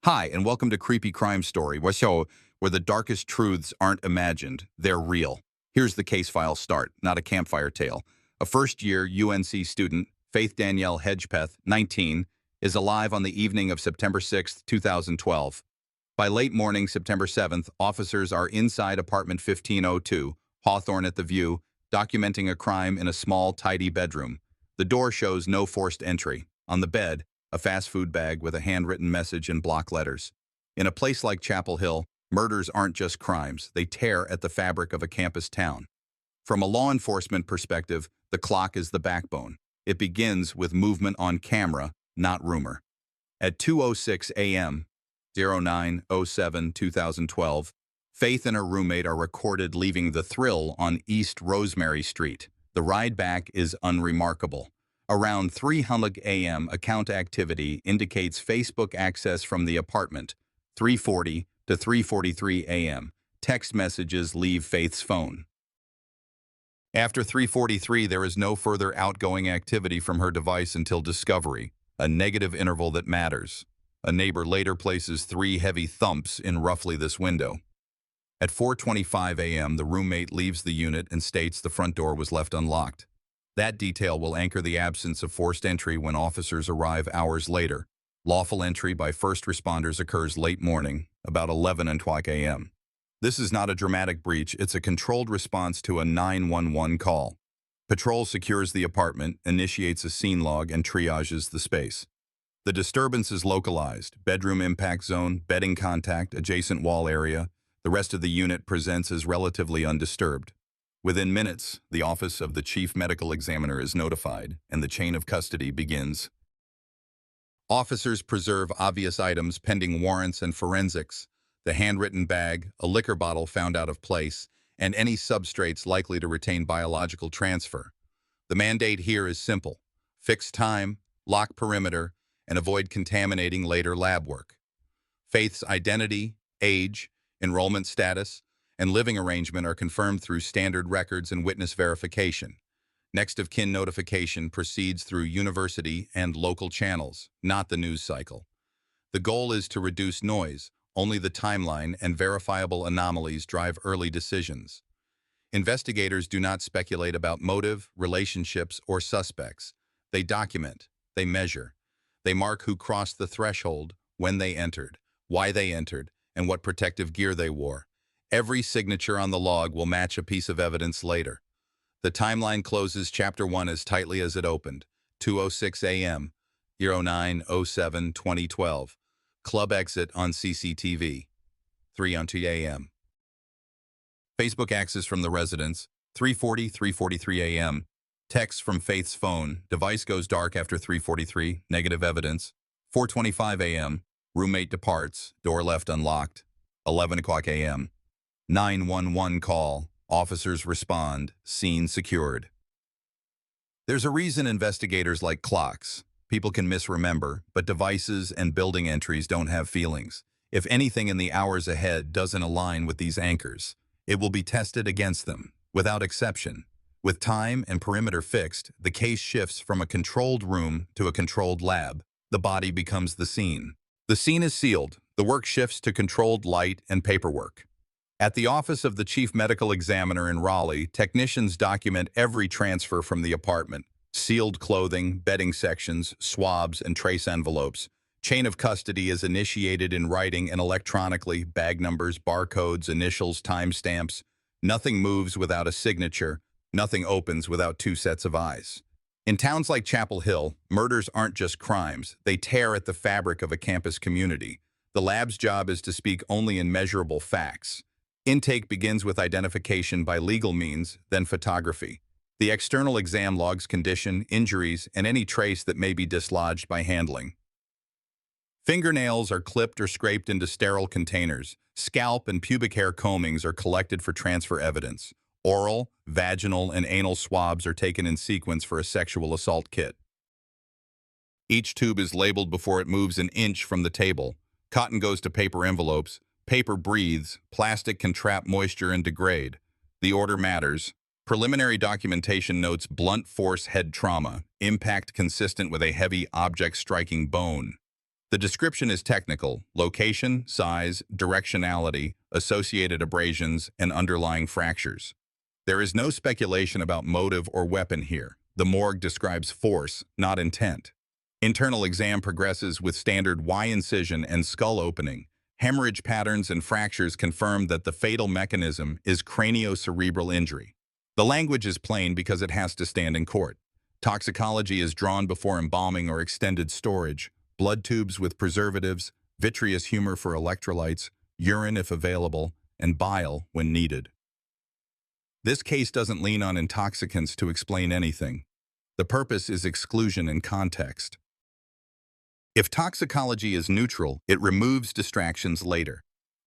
Hi, and welcome to Creepy Crime Story, where the darkest truths aren't imagined, they're real. Here's the case file start, not a campfire tale. A first-year UNC student, Faith Danielle Hedgepeth, 19, is alive on the evening of September 6, 2012. By late morning, September 7th, officers are inside apartment 1502, Hawthorne at the View, documenting a crime in a small, tidy bedroom. The door shows no forced entry. On the bed, a fast food bag with a handwritten message in block letters. In a place like Chapel Hill, murders aren't just crimes, they tear at the fabric of a campus town. From a law enforcement perspective, the clock is the backbone. It begins with movement on camera, not rumor. At 2:06 a.m., 09/07/2012, Faith and her roommate are recorded leaving the Thrill on East Rosemary Street. The ride back is unremarkable. Around 3:00 a.m., account activity indicates Facebook access from the apartment. 3:40 to 3:43 a.m., text messages leave Faith's phone. After 3:43, there is no further outgoing activity from her device until discovery, a negative interval that matters. A neighbor later places 3 heavy thumps in roughly this window. At 4:25 a.m., the roommate leaves the unit and states the front door was left unlocked. That detail will anchor the absence of forced entry when officers arrive hours later. Lawful entry by first responders occurs late morning, about 11:00 a.m. This is not a dramatic breach, it's a controlled response to a 911 call. Patrol secures the apartment, initiates a scene log, and triages the space. The disturbance is localized: bedroom impact zone, bedding contact, adjacent wall area. The rest of the unit presents as relatively undisturbed. Within minutes, the office of the chief medical examiner is notified, and the chain of custody begins. Officers preserve obvious items pending warrants and forensics: the handwritten bag, a liquor bottle found out of place, and any substrates likely to retain biological transfer. The mandate here is simple: fix time, lock perimeter, and avoid contaminating later lab work. Faith's identity, age, enrollment status, and living arrangement are confirmed through standard records and witness verification. Next of kin notification proceeds through university and local channels, not the news cycle. The goal is to reduce noise. Only the timeline and verifiable anomalies drive early decisions. Investigators do not speculate about motive, relationships, or suspects. They document, they measure. They mark who crossed the threshold, when they entered, why they entered, and what protective gear they wore. Every signature on the log will match a piece of evidence later. The timeline closes Chapter 1 as tightly as it opened. 2:06 a.m., 09/07/2012. Club exit on CCTV. 3:00 a.m. Facebook access from the residence. 3:43 a.m. Text from Faith's phone. Device goes dark after 3:43. Negative evidence. 4:25 a.m. Roommate departs. Door left unlocked. 11:00 a.m. 911 call. Officers respond. Scene secured. There's a reason investigators like clocks. People can misremember, but devices and building entries don't have feelings. If anything in the hours ahead doesn't align with these anchors, it will be tested against them, without exception. With time and perimeter fixed, the case shifts from a controlled room to a controlled lab. The body becomes the scene. The scene is sealed. The work shifts to controlled light and paperwork. At the office of the chief medical examiner in Raleigh, technicians document every transfer from the apartment: sealed clothing, bedding sections, swabs, and trace envelopes. Chain of custody is initiated in writing and electronically: bag numbers, barcodes, initials, timestamps. Nothing moves without a signature. Nothing opens without 2 sets of eyes. In towns like Chapel Hill, murders aren't just crimes. They tear at the fabric of a campus community. The lab's job is to speak only in measurable facts. Intake begins with identification by legal means, then photography. The external exam logs condition, injuries, and any trace that may be dislodged by handling. Fingernails are clipped or scraped into sterile containers. Scalp and pubic hair combings are collected for transfer evidence. Oral, vaginal, and anal swabs are taken in sequence for a sexual assault kit. Each tube is labeled before it moves an inch from the table. Cotton goes to paper envelopes. Paper breathes. Plastic can trap moisture and degrade. The order matters. Preliminary documentation notes blunt force head trauma, impact consistent with a heavy object striking bone. The description is technical: location, size, directionality, associated abrasions, and underlying fractures. There is no speculation about motive or weapon here. The morgue describes force, not intent. Internal exam progresses with standard Y incision and skull opening. Hemorrhage patterns and fractures confirm that the fatal mechanism is craniocerebral injury. The language is plain because it has to stand in court. Toxicology is drawn before embalming or extended storage. Blood tubes with preservatives, vitreous humor for electrolytes, urine if available, and bile when needed. This case doesn't lean on intoxicants to explain anything. The purpose is exclusion and context. If toxicology is neutral, it removes distractions later.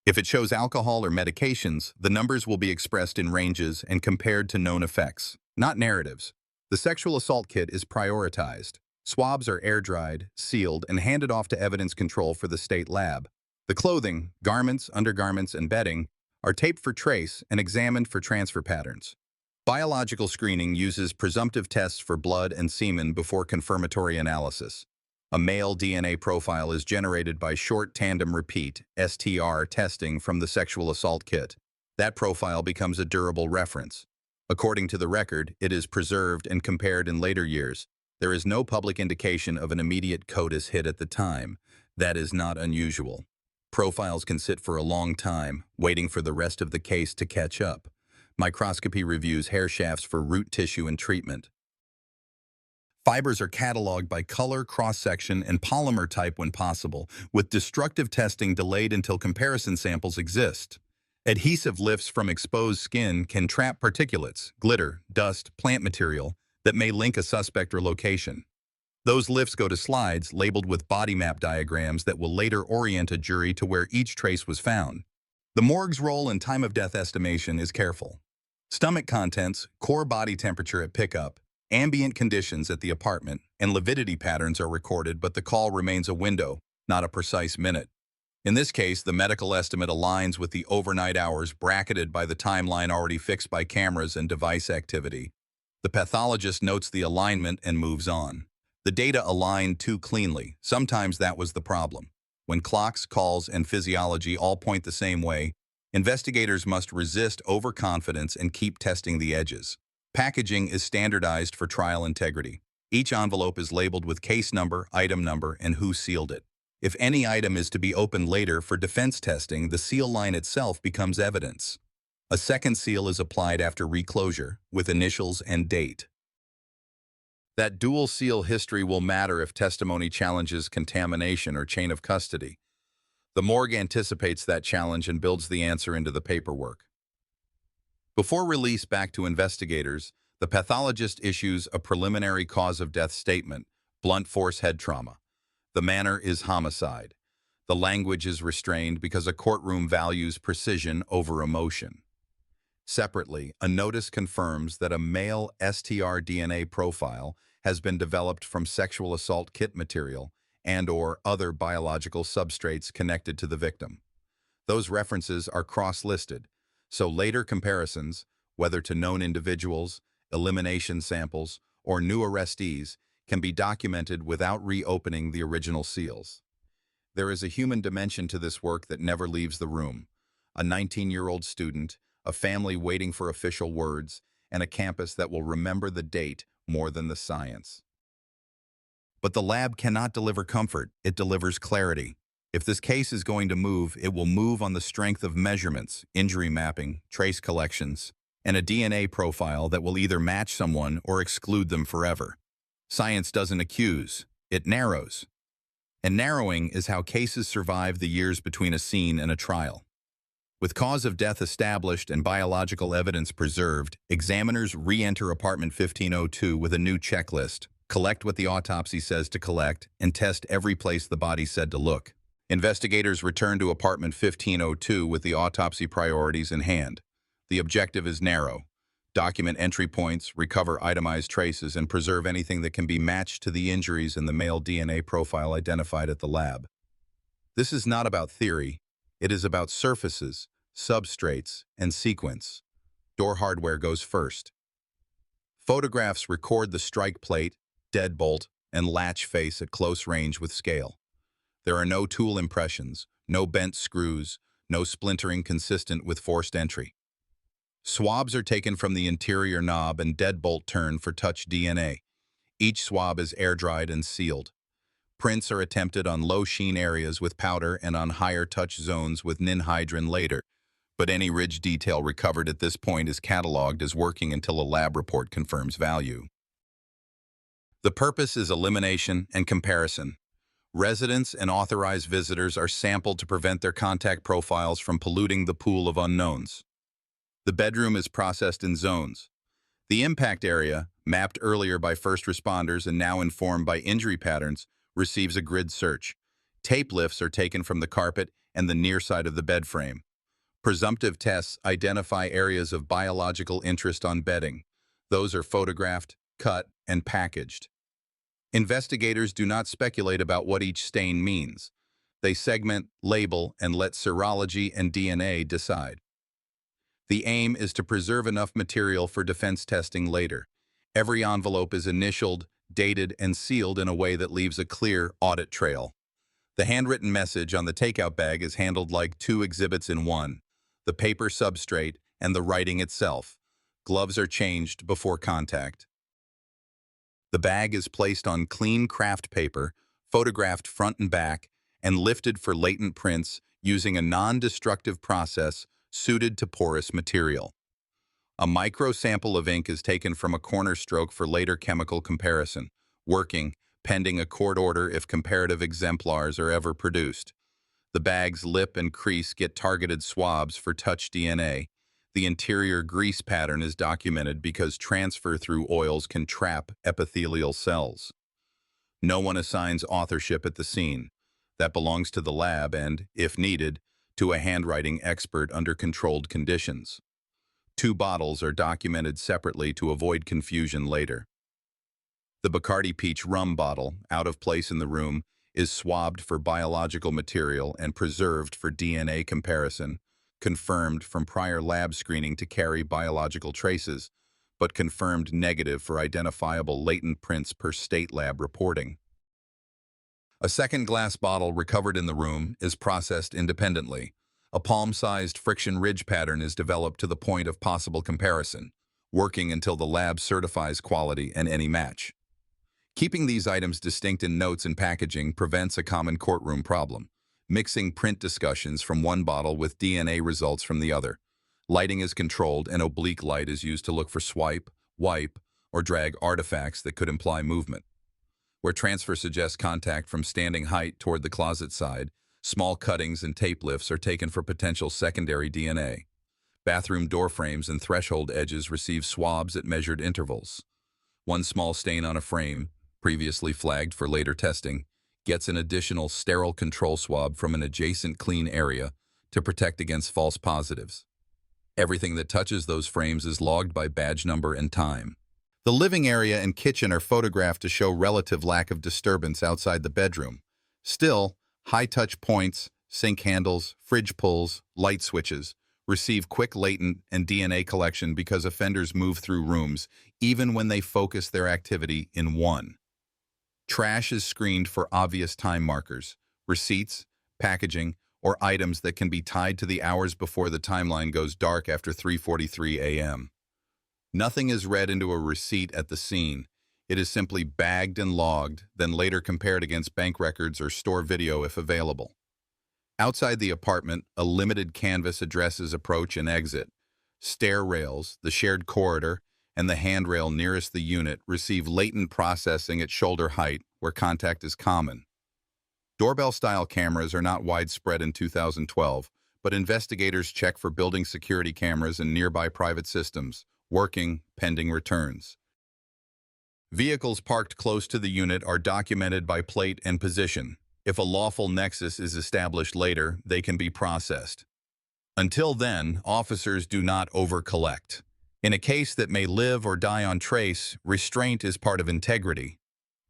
If it shows alcohol or medications, the numbers will be expressed in ranges and compared to known effects, not narratives. The sexual assault kit is prioritized. Swabs are air-dried, sealed, and handed off to evidence control for the state lab. The clothing, garments, undergarments, and bedding are taped for trace and examined for transfer patterns. Biological screening uses presumptive tests for blood and semen before confirmatory analysis. A male DNA profile is generated by short tandem repeat (STR) testing from the sexual assault kit. That profile becomes a durable reference. According to the record, it is preserved and compared in later years. There is no public indication of an immediate CODIS hit at the time. That is not unusual. Profiles can sit for a long time, waiting for the rest of the case to catch up. Microscopy reviews hair shafts for root tissue and treatment. Fibers are cataloged by color, cross-section, and polymer type when possible, with destructive testing delayed until comparison samples exist. Adhesive lifts from exposed skin can trap particulates, glitter, dust, plant material that may link a suspect or location. Those lifts go to slides labeled with body map diagrams that will later orient a jury to where each trace was found. The morgue's role in time of death estimation is careful. Stomach contents, core body temperature at pickup, ambient conditions at the apartment, and lividity patterns are recorded, but the call remains a window, not a precise minute. In this case, the medical estimate aligns with the overnight hours bracketed by the timeline already fixed by cameras and device activity. The pathologist notes the alignment and moves on. The data aligned too cleanly. Sometimes that was the problem. When clocks, calls, and physiology all point the same way, investigators must resist overconfidence and keep testing the edges. Packaging is standardized for trial integrity. Each envelope is labeled with case number, item number, and who sealed it. If any item is to be opened later for defense testing, the seal line itself becomes evidence. A second seal is applied after reclosure, with initials and date. That dual seal history will matter if testimony challenges contamination or chain of custody. The morgue anticipates that challenge and builds the answer into the paperwork. Before release back to investigators, the pathologist issues a preliminary cause of death statement: blunt force head trauma. The manner is homicide. The language is restrained because a courtroom values precision over emotion. Separately, a notice confirms that a male STR DNA profile has been developed from sexual assault kit material and/or other biological substrates connected to the victim. Those references are cross-listed, so later comparisons, whether to known individuals, elimination samples, or new arrestees, can be documented without reopening the original seals. There is a human dimension to this work that never leaves the room. A 19-year-old student, a family waiting for official words, and a campus that will remember the date more than the science. But the lab cannot deliver comfort, it delivers clarity. If this case is going to move, it will move on the strength of measurements, injury mapping, trace collections, and a DNA profile that will either match someone or exclude them forever. Science doesn't accuse, it narrows. And narrowing is how cases survive the years between a scene and a trial. With cause of death established and biological evidence preserved, examiners re-enter apartment 1502 with a new checklist, collect what the autopsy says to collect, and test every place the body said to look. Investigators return to apartment 1502 with the autopsy priorities in hand. The objective is narrow: document entry points, recover itemized traces, and preserve anything that can be matched to the injuries in the male DNA profile identified at the lab. This is not about theory. It is about surfaces, substrates, and sequence. Door hardware goes first. Photographs record the strike plate, deadbolt, and latch face at close range with scale. There are no tool impressions, no bent screws, no splintering consistent with forced entry. Swabs are taken from the interior knob and deadbolt turn for touch DNA. Each swab is air-dried and sealed. Prints are attempted on low-sheen areas with powder and on higher touch zones with ninhydrin later, but any ridge detail recovered at this point is cataloged as working until a lab report confirms value. The purpose is elimination and comparison. Residents and authorized visitors are sampled to prevent their contact profiles from polluting the pool of unknowns. The bedroom is processed in zones. The impact area, mapped earlier by first responders and now informed by injury patterns, receives a grid search. Tape lifts are taken from the carpet and the near side of the bed frame. Presumptive tests identify areas of biological interest on bedding. Those are photographed, cut, and packaged. Investigators do not speculate about what each stain means. They segment, label, and let serology and DNA decide. The aim is to preserve enough material for defense testing later. Every envelope is initialed, dated, and sealed in a way that leaves a clear audit trail. The handwritten message on the takeout bag is handled like two exhibits in one: the paper substrate and the writing itself. Gloves are changed before contact. The bag is placed on clean craft paper, photographed front and back, and lifted for latent prints using a non-destructive process suited to porous material. A micro sample of ink is taken from a corner stroke for later chemical comparison, working, pending a court order if comparative exemplars are ever produced. The bag's lip and crease get targeted swabs for touch DNA. The interior grease pattern is documented because transfer through oils can trap epithelial cells. No one assigns authorship at the scene. That belongs to the lab and, if needed, to a handwriting expert under controlled conditions. 2 bottles are documented separately to avoid confusion later. The Bacardi Peach rum bottle, out of place in the room, is swabbed for biological material and preserved for DNA comparison, confirmed from prior lab screening to carry biological traces, but confirmed negative for identifiable latent prints per state lab reporting. A second glass bottle recovered in the room is processed independently. A palm-sized friction ridge pattern is developed to the point of possible comparison, working until the lab certifies quality and any match. Keeping these items distinct in notes and packaging prevents a common courtroom problem: mixing print discussions from one bottle with DNA results from the other. Lighting is controlled, and oblique light is used to look for swipe, wipe, or drag artifacts that could imply movement. Where transfer suggests contact from standing height toward the closet side, small cuttings and tape lifts are taken for potential secondary DNA. Bathroom door frames and threshold edges receive swabs at measured intervals. One small stain on a frame, previously flagged for later testing, gets an additional sterile control swab from an adjacent clean area to protect against false positives. Everything that touches those frames is logged by badge number and time. The living area and kitchen are photographed to show relative lack of disturbance outside the bedroom. Still, high-touch points, sink handles, fridge pulls, light switches receive quick latent and DNA collection because offenders move through rooms, even when they focus their activity in one. Trash is screened for obvious time markers, receipts, packaging, or items that can be tied to the hours before the timeline goes dark after 3:43 a.m. Nothing is read into a receipt at the scene. It is simply bagged and logged, then later compared against bank records or store video if available. Outside the apartment, a limited canvas addresses approach and exit. Stair rails, the shared corridor, and the handrail nearest the unit receive latent processing at shoulder height, where contact is common. Doorbell-style cameras are not widespread in 2012, but investigators check for building security cameras in nearby private systems, working pending returns. Vehicles parked close to the unit are documented by plate and position. If a lawful nexus is established later, they can be processed. Until then, officers do not over-collect. In a case that may live or die on trace, restraint is part of integrity.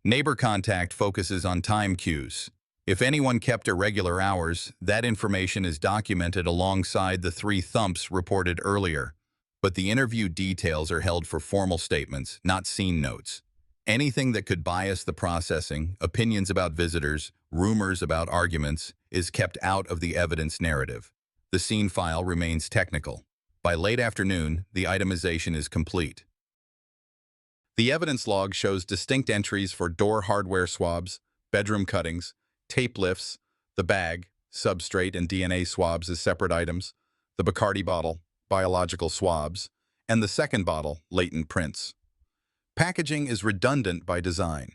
Neighbor contact focuses on time cues. If anyone kept irregular hours, that information is documented alongside the 3 thumps reported earlier. But the interview details are held for formal statements, not scene notes. Anything that could bias the processing, opinions about visitors, rumors about arguments, is kept out of the evidence narrative. The scene file remains technical. By late afternoon, the itemization is complete. The evidence log shows distinct entries for door hardware swabs, bedroom cuttings, tape lifts, the bag, substrate and DNA swabs as separate items, the Bacardi bottle, biological swabs, and the second bottle, latent prints. Packaging is redundant by design.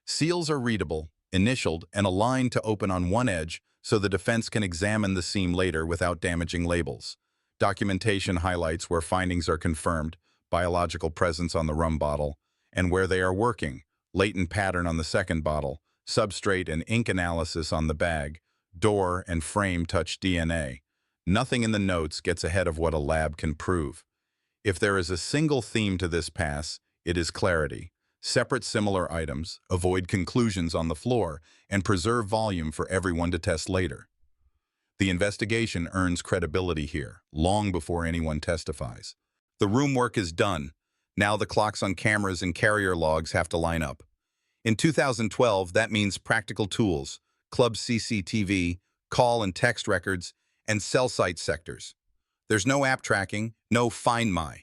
Seals are readable, initialed, and aligned to open on one edge so the defense can examine the seam later without damaging labels. Documentation highlights where findings are confirmed, biological presence on the rum bottle, and where they are working, latent pattern on the second bottle, substrate and ink analysis on the bag, door and frame touch DNA. Nothing in the notes gets ahead of what a lab can prove. If there is a single theme to this pass, it is clarity. Separate similar items, avoid conclusions on the floor, and preserve volume for everyone to test later. The investigation earns credibility here, long before anyone testifies. The room work is done. Now the clocks on cameras and carrier logs have to line up. In 2012, that means practical tools, club CCTV, call and text records, and cell site sectors. There's no app tracking, no Find My.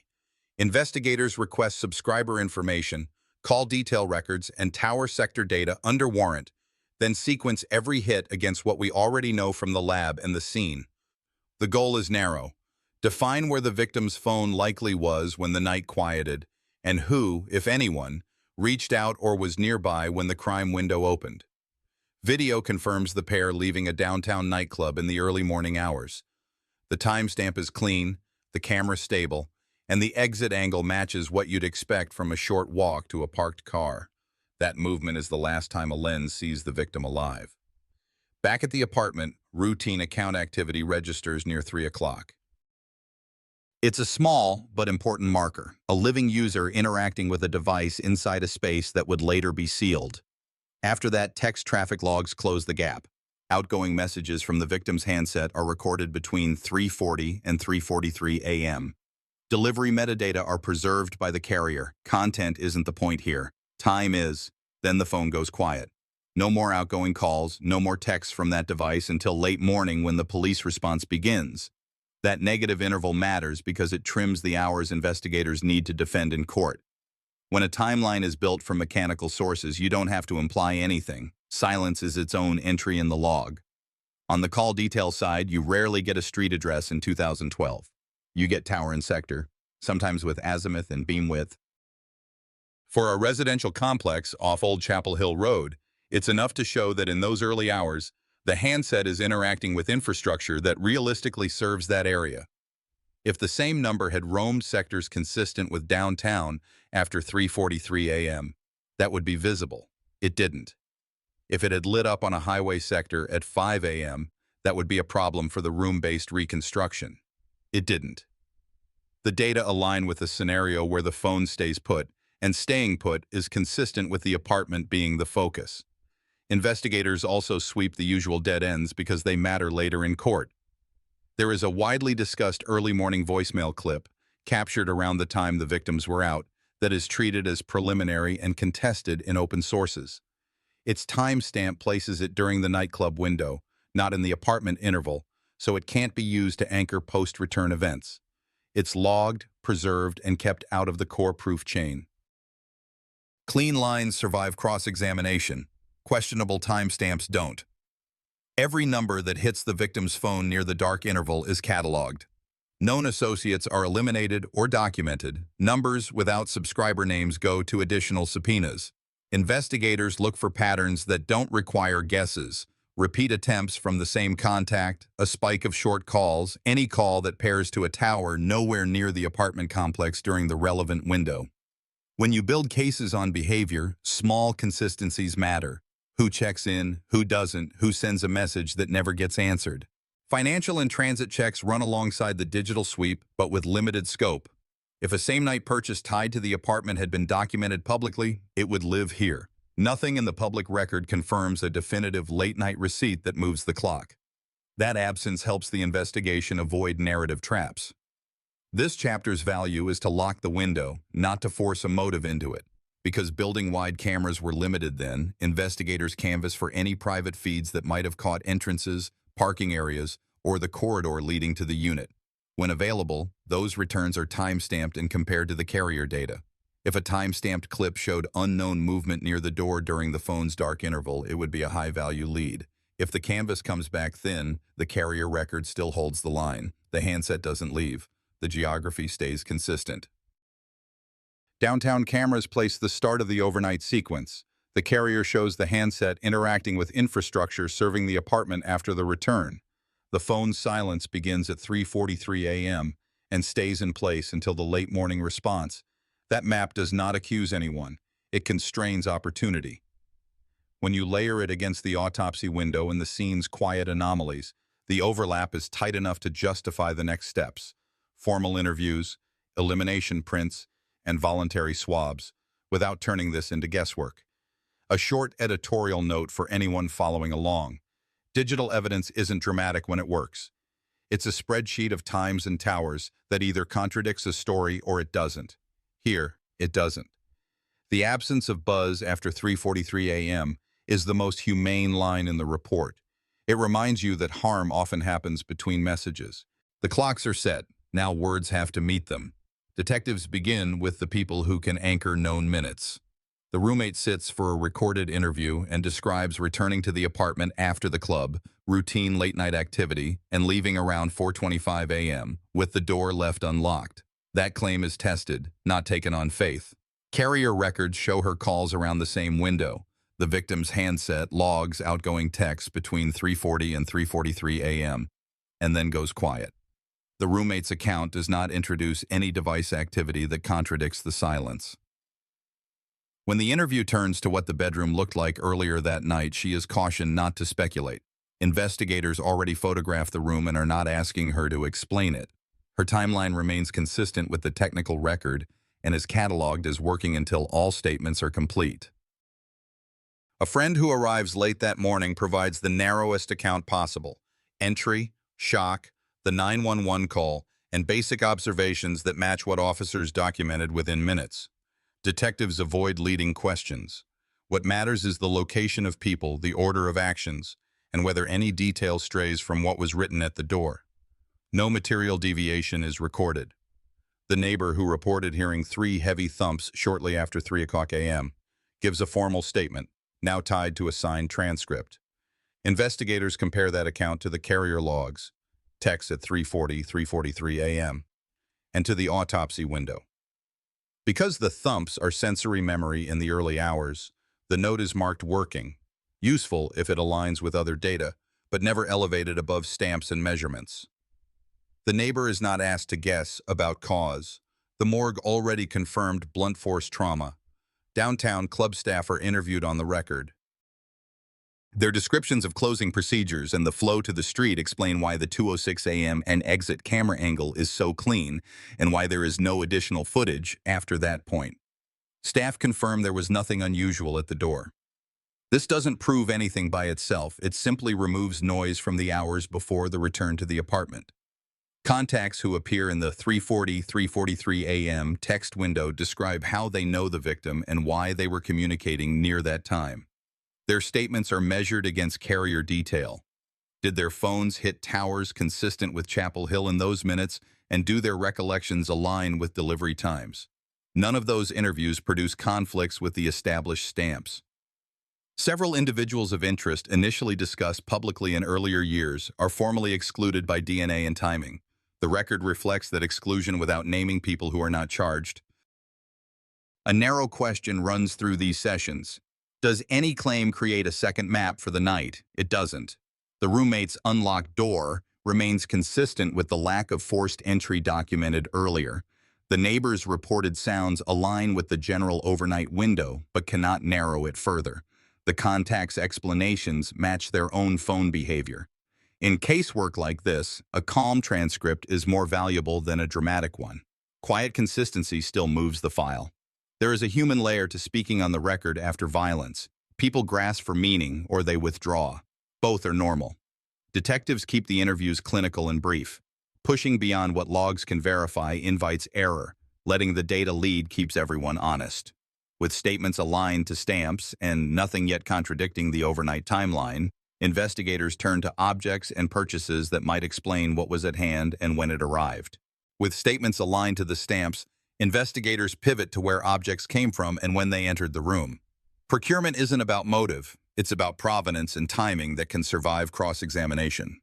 Investigators request subscriber information, call detail records, and tower sector data under warrant, then sequence every hit against what we already know from the lab and the scene. The goal is narrow. Define where the victim's phone likely was when the night quieted, and who, if anyone, reached out or was nearby when the crime window opened. Video confirms the pair leaving a downtown nightclub in the early morning hours. The timestamp is clean, the camera stable, and the exit angle matches what you'd expect from a short walk to a parked car. That movement is the last time a lens sees the victim alive. Back at the apartment, routine account activity registers near 3 o'clock. It's a small but important marker, a living user interacting with a device inside a space that would later be sealed. After that, text traffic logs close the gap. Outgoing messages from the victim's handset are recorded between 3:40 and 3:43 a.m. Delivery metadata are preserved by the carrier. Content isn't the point here. Time is. Then the phone goes quiet. No more outgoing calls, no more texts from that device until late morning when the police response begins. That negative interval matters because it trims the hours investigators need to defend in court. When a timeline is built from mechanical sources, you don't have to imply anything. Silence is its own entry in the log. On the call detail side, you rarely get a street address in 2012. You get tower and sector, sometimes with azimuth and beam width. For a residential complex off Old Chapel Hill Road, it's enough to show that in those early hours, the handset is interacting with infrastructure that realistically serves that area. If the same number had roamed sectors consistent with downtown after 3:43 a.m., that would be visible. It didn't. If it had lit up on a highway sector at 5 a.m., that would be a problem for the room-based reconstruction. It didn't. The data align with a scenario where the phone stays put, and staying put is consistent with the apartment being the focus. Investigators also sweep the usual dead ends because they matter later in court. There is a widely discussed early morning voicemail clip, captured around the time the victims were out, that is treated as preliminary and contested in open sources. Its timestamp places it during the nightclub window, not in the apartment interval, so it can't be used to anchor post-return events. It's logged, preserved, and kept out of the core proof chain. Clean lines survive cross-examination. Questionable timestamps don't. Every number that hits the victim's phone near the dark interval is cataloged. Known associates are eliminated or documented. Numbers without subscriber names go to additional subpoenas. Investigators look for patterns that don't require guesses. Repeat attempts from the same contact, a spike of short calls, any call that pairs to a tower nowhere near the apartment complex during the relevant window. When you build cases on behavior, small consistencies matter. Who checks in, who doesn't, who sends a message that never gets answered. Financial and transit checks run alongside the digital sweep, but with limited scope. If a same-night purchase tied to the apartment had been documented publicly, it would live here. Nothing in the public record confirms a definitive late-night receipt that moves the clock. That absence helps the investigation avoid narrative traps. This chapter's value is to lock the window, not to force a motive into it. Because building-wide cameras were limited then, investigators canvassed for any private feeds that might have caught entrances, parking areas, or the corridor leading to the unit. When available, those returns are time-stamped and compared to the carrier data. If a time-stamped clip showed unknown movement near the door during the phone's dark interval, it would be a high-value lead. If the canvas comes back thin, the carrier record still holds the line. The handset doesn't leave. The geography stays consistent. Downtown cameras place the start of the overnight sequence. The carrier shows the handset interacting with infrastructure serving the apartment after the return. The phone's silence begins at 3:43 a.m. and stays in place until the late morning response. That map does not accuse anyone. It constrains opportunity. When you layer it against the autopsy window and the scene's quiet anomalies, the overlap is tight enough to justify the next steps: formal interviews, elimination prints, and voluntary swabs, without turning this into guesswork. A short editorial note for anyone following along. Digital evidence isn't dramatic when it works. It's a spreadsheet of times and towers that either contradicts a story or it doesn't. Here, it doesn't. The absence of buzz after 3:43 a.m. is the most humane line in the report. It reminds you that harm often happens between messages. The clocks are set. Now words have to meet them. Detectives begin with the people who can anchor known minutes. The roommate sits for a recorded interview and describes returning to the apartment after the club, routine late-night activity, and leaving around 4:25 a.m., with the door left unlocked. That claim is tested, not taken on faith. Carrier records show her calls around the same window. The victim's handset logs outgoing texts between 3:40 and 3:43 a.m., and then goes quiet. The roommate's account does not introduce any device activity that contradicts the silence. When the interview turns to what the bedroom looked like earlier that night, she is cautioned not to speculate. Investigators already photographed the room and are not asking her to explain it. Her timeline remains consistent with the technical record and is cataloged as working until all statements are complete. A friend who arrives late that morning provides the narrowest account possible: entry, shock, the 911 call, and basic observations that match what officers documented within minutes. Detectives avoid leading questions. What matters is the location of people, the order of actions, and whether any detail strays from what was written at the door. No material deviation is recorded. The neighbor who reported hearing 3 heavy thumps shortly after 3 o'clock a.m. gives a formal statement, now tied to a signed transcript. Investigators compare that account to the carrier logs, texts at 3:40, 3:43 a.m., and to the autopsy window. Because the thumps are sensory memory in the early hours, the note is marked working, useful if it aligns with other data, but never elevated above stamps and measurements. The neighbor is not asked to guess about cause. The morgue already confirmed blunt force trauma. Downtown club staff are interviewed on the record. Their descriptions of closing procedures and the flow to the street explain why the 2:06 a.m. and exit camera angle is so clean and why there is no additional footage after that point. Staff confirm there was nothing unusual at the door. This doesn't prove anything by itself. It simply removes noise from the hours before the return to the apartment. Contacts who appear in the 3:40, 3:43 a.m. text window describe how they know the victim and why they were communicating near that time. Their statements are measured against carrier detail. Did their phones hit towers consistent with Chapel Hill in those minutes, and do their recollections align with delivery times? None of those interviews produce conflicts with the established stamps. Several individuals of interest initially discussed publicly in earlier years are formally excluded by DNA and timing. The record reflects that exclusion without naming people who are not charged. A narrow question runs through these sessions. Does any claim create a second map for the night? It doesn't. The roommate's unlocked door remains consistent with the lack of forced entry documented earlier. The neighbor's reported sounds align with the general overnight window, but cannot narrow it further. The contact's explanations match their own phone behavior. In casework like this, a calm transcript is more valuable than a dramatic one. Quiet consistency still moves the file. There is a human layer to speaking on the record after violence. People grasp for meaning or they withdraw. Both are normal. Detectives keep the interviews clinical and brief. Pushing beyond what logs can verify invites error. Letting the data lead keeps everyone honest. With statements aligned to stamps and nothing yet contradicting the overnight timeline, investigators turn to objects and purchases that might explain what was at hand and when it arrived. With statements aligned to the stamps, investigators pivot to where objects came from and when they entered the room. Procurement isn't about motive, it's about provenance and timing that can survive cross-examination.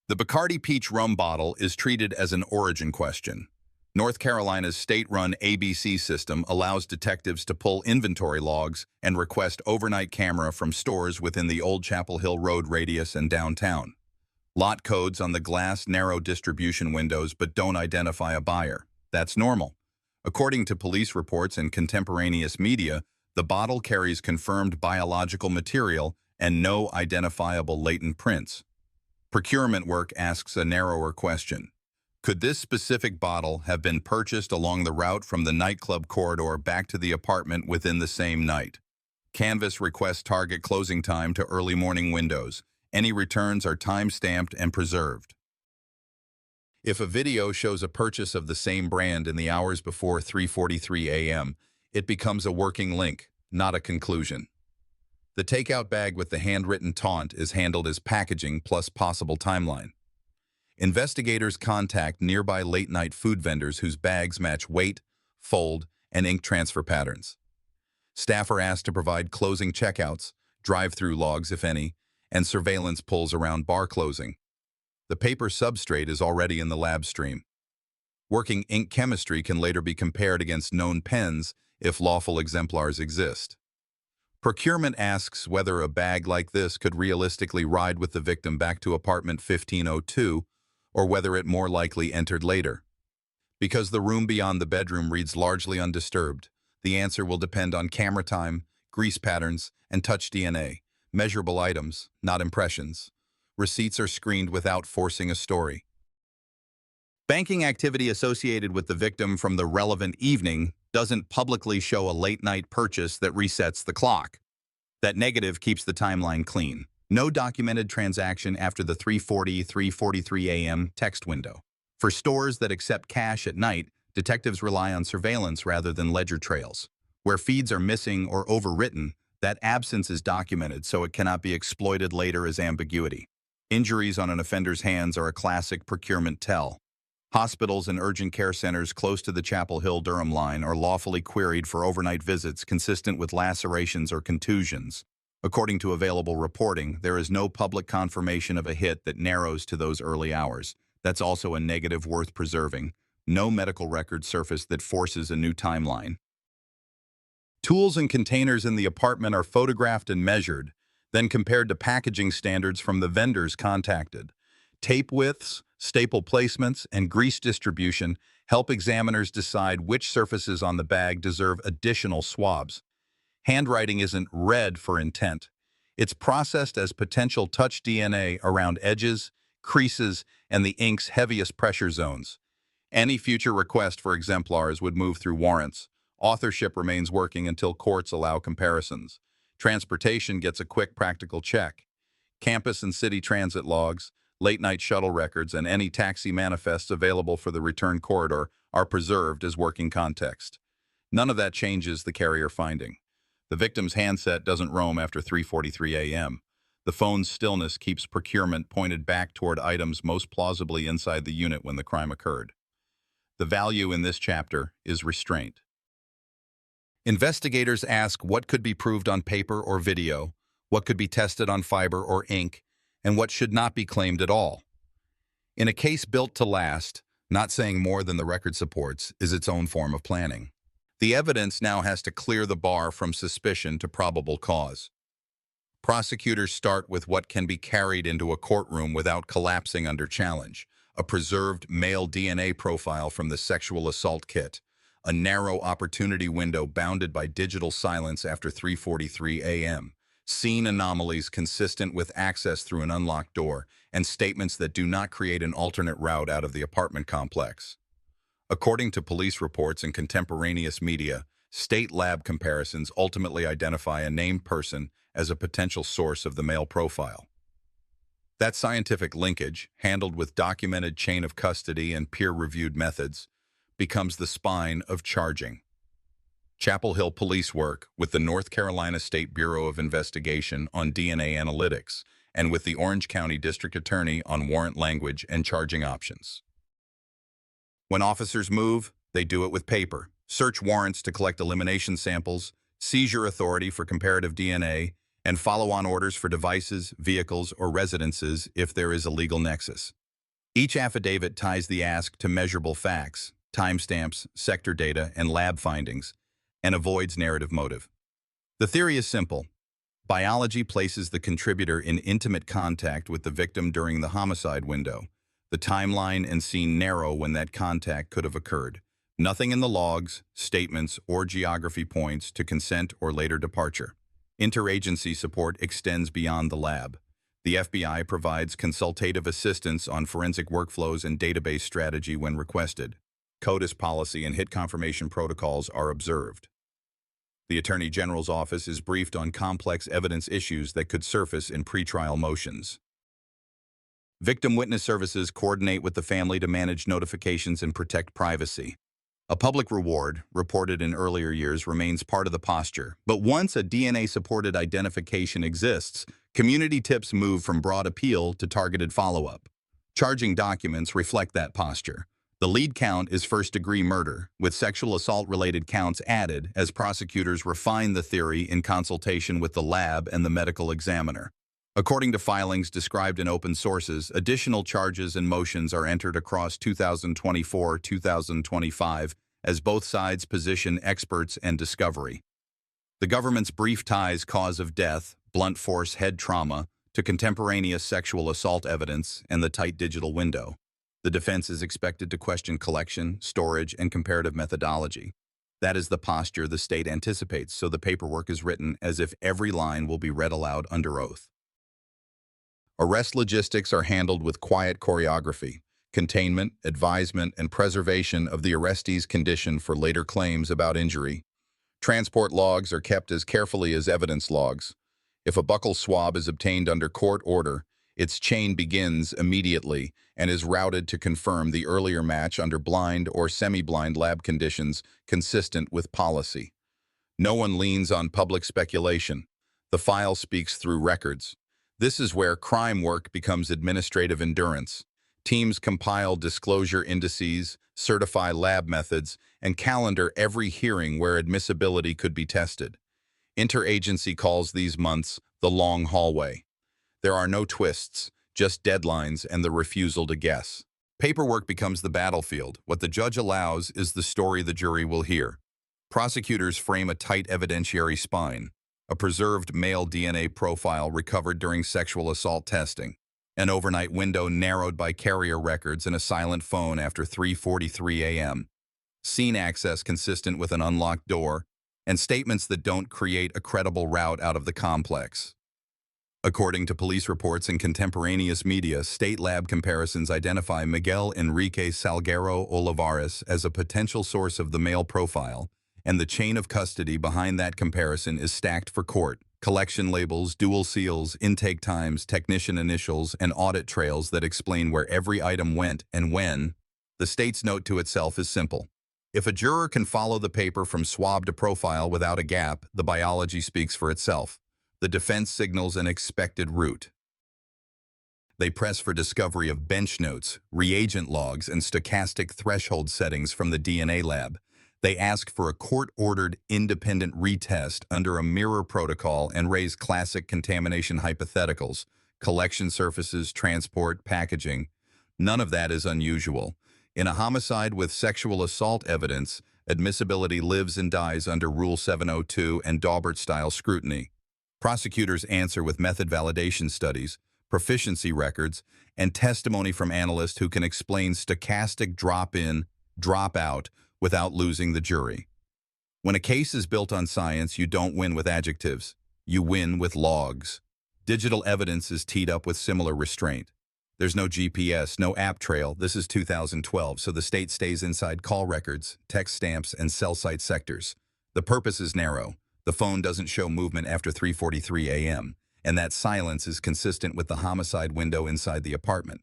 The Bacardi Peach rum bottle is treated as an origin question. North Carolina's state-run ABC system allows detectives to pull inventory logs and request overnight camera from stores within the Old Chapel Hill Road radius and downtown. Lot codes on the glass narrow distribution windows but don't identify a buyer. That's normal. According to police reports and contemporaneous media, the bottle carries confirmed biological material and no identifiable latent prints. Procurement work asks a narrower question. Could this specific bottle have been purchased along the route from the nightclub corridor back to the apartment within the same night? Canvas requests target closing time to early morning windows. Any returns are time-stamped and preserved. If a video shows a purchase of the same brand in the hours before 3:43 a.m., it becomes a working link, not a conclusion. The takeout bag with the handwritten taunt is handled as packaging plus possible timeline. Investigators contact nearby late-night food vendors whose bags match weight, fold, and ink transfer patterns. Staff are asked to provide closing checkouts, drive-through logs if any, and surveillance pulls around bar closing. The paper substrate is already in the lab stream. Working ink chemistry can later be compared against known pens if lawful exemplars exist. Procurement asks whether a bag like this could realistically ride with the victim back to apartment 1502, or whether it more likely entered later. Because the room beyond the bedroom reads largely undisturbed, the answer will depend on camera time, grease patterns, and touch DNA, measurable items, not impressions. Receipts are screened without forcing a story. Banking activity associated with the victim from the relevant evening doesn't publicly show a late-night purchase that resets the clock. That negative keeps the timeline clean. No documented transaction after the 3:43 a.m. text window. For stores that accept cash at night, detectives rely on surveillance rather than ledger trails. Where feeds are missing or overwritten, that absence is documented so it cannot be exploited later as ambiguity. Injuries on an offender's hands are a classic procurement tell. Hospitals and urgent care centers close to the Chapel Hill-Durham line are lawfully queried for overnight visits consistent with lacerations or contusions. According to available reporting, there is no public confirmation of a hit that narrows to those early hours. That's also a negative worth preserving. No medical record surfaced that forces a new timeline. Tools and containers in the apartment are photographed and measured, then compared to packaging standards from the vendors contacted. Tape widths, staple placements, and grease distribution help examiners decide which surfaces on the bag deserve additional swabs. Handwriting isn't read for intent. It's processed as potential touch DNA around edges, creases, and the ink's heaviest pressure zones. Any future request for exemplars would move through warrants. Authorship remains working until courts allow comparisons. Transportation gets a quick practical check. Campus and city transit logs, late-night shuttle records, and any taxi manifests available for the return corridor are preserved as working context. None of that changes the carrier finding. The victim's handset doesn't roam after 3:43 a.m. The phone's stillness keeps procurement pointed back toward items most plausibly inside the unit when the crime occurred. The value in this chapter is restraint. Investigators ask what could be proved on paper or video, what could be tested on fiber or ink, and what should not be claimed at all. In a case built to last, not saying more than the record supports is its own form of planning. The evidence now has to clear the bar from suspicion to probable cause. Prosecutors start with what can be carried into a courtroom without collapsing under challenge: a preserved male DNA profile from the sexual assault kit, a narrow opportunity window bounded by digital silence after 3:43 a.m., scene anomalies consistent with access through an unlocked door, and statements that do not create an alternate route out of the apartment complex. According to police reports and contemporaneous media, state lab comparisons ultimately identify a named person as a potential source of the male profile. That scientific linkage, handled with documented chain of custody and peer-reviewed methods, becomes the spine of charging. Chapel Hill police work with the North Carolina State Bureau of Investigation on DNA analytics and with the Orange County District Attorney on warrant language and charging options. When officers move, they do it with paper. Search warrants to collect elimination samples, seizure authority for comparative DNA, and follow-on orders for devices, vehicles, or residences if there is a legal nexus. Each affidavit ties the ask to measurable facts, timestamps, sector data, and lab findings, and avoids narrative motive. The theory is simple. Biology places the contributor in intimate contact with the victim during the homicide window. The timeline and scene narrow when that contact could have occurred. Nothing in the logs, statements, or geography points to consent or later departure. Interagency support extends beyond the lab. The FBI provides consultative assistance on forensic workflows and database strategy when requested. CODIS policy and hit confirmation protocols are observed. The Attorney General's office is briefed on complex evidence issues that could surface in pretrial motions. Victim witness services coordinate with the family to manage notifications and protect privacy. A public reward, reported in earlier years, remains part of the posture. But once a DNA-supported identification exists, community tips move from broad appeal to targeted follow-up. Charging documents reflect that posture. The lead count is first-degree murder, with sexual assault-related counts added as prosecutors refine the theory in consultation with the lab and the medical examiner. According to filings described in open sources, additional charges and motions are entered across 2024-2025 as both sides position experts and discovery. The government's brief ties cause of death, blunt force head trauma, to contemporaneous sexual assault evidence and the tight digital window. The defense is expected to question collection, storage, and comparative methodology. That is the posture the state anticipates, so the paperwork is written as if every line will be read aloud under oath. Arrest logistics are handled with quiet choreography, containment, advisement, and preservation of the arrestee's condition for later claims about injury. Transport logs are kept as carefully as evidence logs. If a buccal swab is obtained under court order, its chain begins immediately and is routed to confirm the earlier match under blind or semi-blind lab conditions consistent with policy. No one leans on public speculation. The file speaks through records. This is where crime work becomes administrative endurance. Teams compile disclosure indices, certify lab methods, and calendar every hearing where admissibility could be tested. Interagency calls these months the long hallway. There are no twists, just deadlines and the refusal to guess. Paperwork becomes the battlefield. What the judge allows is the story the jury will hear. Prosecutors frame a tight evidentiary spine. A preserved male DNA profile recovered during sexual assault testing, an overnight window narrowed by carrier records and a silent phone after 3:43 a.m., scene access consistent with an unlocked door, and statements that don't create a credible route out of the complex. According to police reports and contemporaneous media, state lab comparisons identify Miguel Enrique Salguero Olivares as a potential source of the male profile, and the chain of custody behind that comparison is stacked for court. Collection labels, dual seals, intake times, technician initials, and audit trails that explain where every item went and when. The state's note to itself is simple. If a juror can follow the paper from swab to profile without a gap, the biology speaks for itself. The defense signals an expected route. They press for discovery of bench notes, reagent logs, and stochastic threshold settings from the DNA lab. They ask for a court-ordered independent retest under a mirror protocol and raise classic contamination hypotheticals, collection surfaces, transport, packaging. None of that is unusual. In a homicide with sexual assault evidence, admissibility lives and dies under Rule 702 and Daubert-style scrutiny. Prosecutors answer with method validation studies, proficiency records, and testimony from analysts who can explain stochastic drop-in, drop-out, without losing the jury. When a case is built on science, you don't win with adjectives. You win with logs. Digital evidence is teed up with similar restraint. There's no GPS, no app trail. This is 2012, so the state stays inside call records, text stamps, and cell site sectors. The purpose is narrow. The phone doesn't show movement after 3:43 a.m., and that silence is consistent with the homicide window inside the apartment.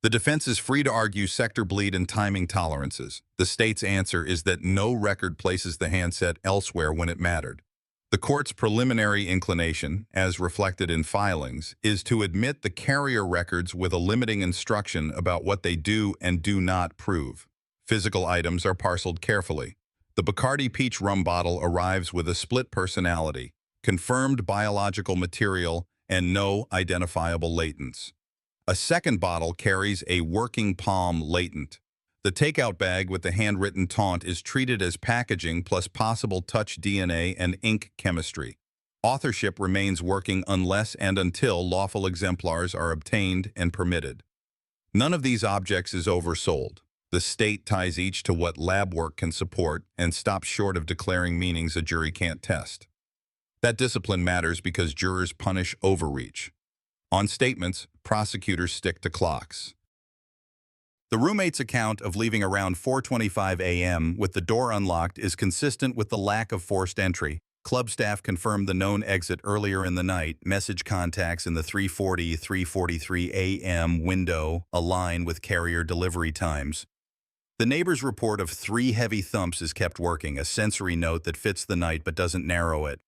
The defense is free to argue sector bleed and timing tolerances. The state's answer is that no record places the handset elsewhere when it mattered. The court's preliminary inclination, as reflected in filings, is to admit the carrier records with a limiting instruction about what they do and do not prove. Physical items are parceled carefully. The Bacardi Peach rum bottle arrives with a split personality, confirmed biological material, and no identifiable latents. A second bottle carries a working palm latent. The takeout bag with the handwritten taunt is treated as packaging plus possible touch DNA and ink chemistry. Authorship remains working unless and until lawful exemplars are obtained and permitted. None of these objects is oversold. The state ties each to what lab work can support and stops short of declaring meanings a jury can't test. That discipline matters because jurors punish overreach. On statements, prosecutors stick to clocks. The roommate's account of leaving around 4:25 a.m. with the door unlocked is consistent with the lack of forced entry. Club staff confirmed the known exit earlier in the night. Message contacts in the 3:40–3:43 a.m. window align with carrier delivery times. The neighbor's report of 3 heavy thumps is kept working, a sensory note that fits the night but doesn't narrow it.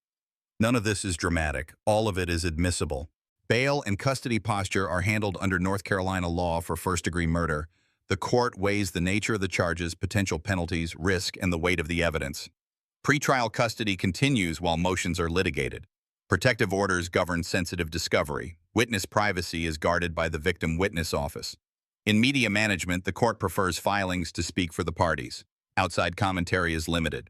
None of this is dramatic. All of it is admissible. Bail and custody posture are handled under North Carolina law for first-degree murder. The court weighs the nature of the charges, potential penalties, risk, and the weight of the evidence. Pretrial custody continues while motions are litigated. Protective orders govern sensitive discovery. Witness privacy is guarded by the Victim Witness Office. In media management, the court prefers filings to speak for the parties. Outside commentary is limited.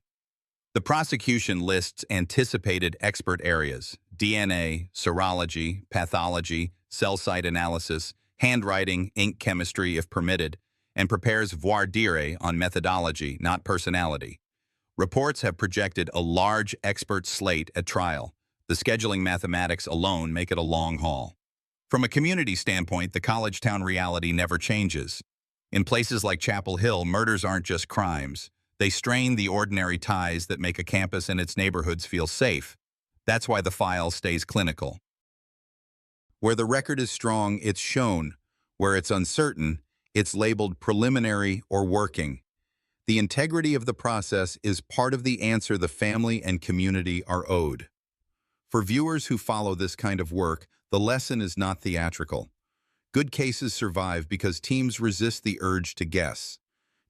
The prosecution lists anticipated expert areas: DNA, serology, pathology, cell site analysis, handwriting, ink chemistry if permitted, and prepares voir dire on methodology, not personality. Reports have projected a large expert slate at trial. The scheduling mathematics alone make it a long haul. From a community standpoint, the college town reality never changes. In places like Chapel Hill, murders aren't just crimes. They strain the ordinary ties that make a campus and its neighborhoods feel safe. That's why the file stays clinical. Where the record is strong, it's shown. Where it's uncertain, it's labeled preliminary or working. The integrity of the process is part of the answer the family and community are owed. For viewers who follow this kind of work, the lesson is not theatrical. Good cases survive because teams resist the urge to guess.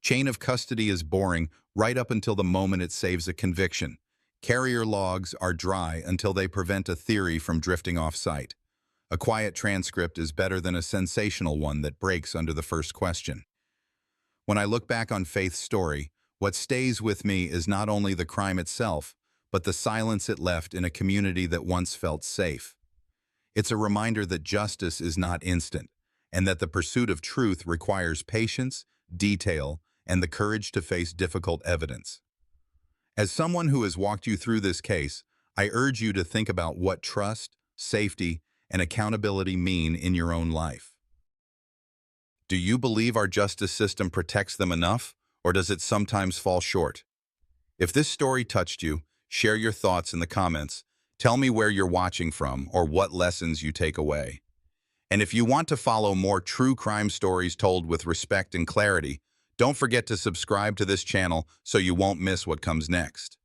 Chain of custody is boring right up until the moment it saves a conviction. Carrier logs are dry until they prevent a theory from drifting off site. A quiet transcript is better than a sensational one that breaks under the first question. When I look back on Faith's story, what stays with me is not only the crime itself, but the silence it left in a community that once felt safe. It's a reminder that justice is not instant, and that the pursuit of truth requires patience, detail, and the courage to face difficult evidence. As someone who has walked you through this case, I urge you to think about what trust, safety, and accountability mean in your own life. Do you believe our justice system protects them enough, or does it sometimes fall short? If this story touched you, share your thoughts in the comments. Tell me where you're watching from or what lessons you take away. And if you want to follow more true crime stories told with respect and clarity, don't forget to subscribe to this channel so you won't miss what comes next.